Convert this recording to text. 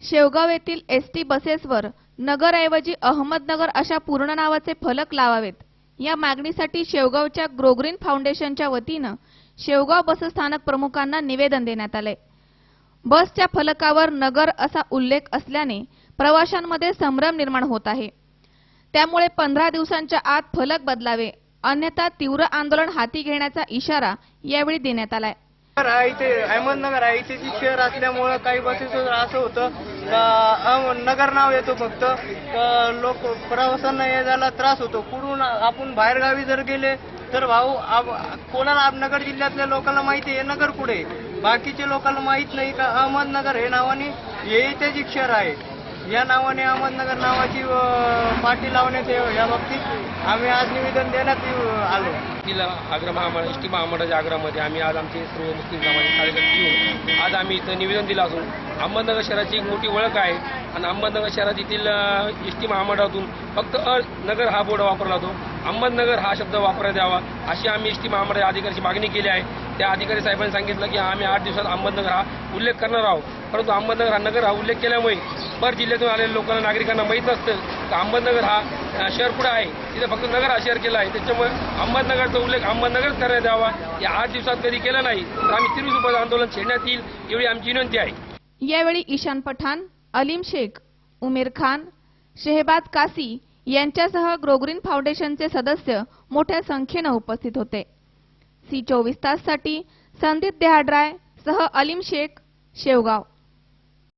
शेवगाव येथील एसटी बसेसवर नगरऐवजी अहमदनगर अशा पूर्ण नावाचे फलक लावावेत या मागणीसाठी शेवगावच्या ग्रोग्रीन फाउंडेशनच्या वतीने शेवगाव बसस्थानक प्रमुखांना निवेदन देण्यात आले। बसच्या फलकावर नगर असा उल्लेख असल्याने प्रवाशांमध्ये संभ्रम निर्माण होत आहे। त्यामुळे 15 दिवसांच्या आत फलक बदलावे अन्यथा तीव्र आंदोलन हाती घेण्याचा इशारा यावेळी देण्यात आलाय। इथे अहमदनगर आहे, इथे शहर असल्यामुळे काही बसेस असं होतं का नगर नाव येतो फक्त लोक प्रवाशांना यायला त्रास होतो। कुठून आपण बाहेर गावी जर गेले तर भाऊ कोणाला नगर जिल्ह्यातल्या लोकांना माहिती आहे नगर कुठे, बाकीच्या लोकांना माहित नाही का अहमदनगर हे नावाने हे ऐतिहासिक शहर आहे। या नावाने अहमदनगर नावाची पाटी लावण्यात या बाबतीत आम्ही आज निवेदन देण्यात आलो। आग्रा महामंडळ एसटी महामंडळाच्या आग्रामध्ये आम्ही आज आमचे सर्व मुस्लिम समाजाचे कार्यकर्ते येऊन आज आम्ही इथं निवेदन दिलं असून अहमदनगर शहराची एक मोठी ओळख आहे आणि अहमदनगर शहरातील एसटी महामंडळातून फक्त नगर हा बोर्ड वापरला जातो। अहमदनगर हा शब्द वापरण्यात यावा अशी आम्ही एसटी महामंडळ अधिकाऱ्याची मागणी केली आहे। त्या अधिकारी साहेबांनी सांगितलं की आम्ही 8 दिवसात अहमदनगर हा उल्लेख करणार आहोत, परंतु अहमदनगर नगर हा उल्लेख केल्यामुळे पर जिल्ह्यातून आलेल्या लोकांना नागरिकांना माहीत नसतं की अहमदनगर हा शहर कुठे आहे, तिथे फक्त नगर हा शहर केला आहे। त्याच्यामुळे अहमदनगरचा उल्लेख अहमदनगरच करण्यात यावा। या 8 दिवसात कधी केला नाही तर आम्ही 30 रुपयाचं आंदोलन छेडण्यात येईल एवढी आमची विनंती आहे। यावेळी ईशान पठाण, अलीम शेख, उमेर खान, शेहबाज कासी यांच्यासह ग्रोग्रीन फाउंडेशनचे सदस्य मोठ्या संख्येने उपस्थित होते। सी 24 ताससाठी संदीप देहाड्राय सह अलीम शेख, शेवगाव।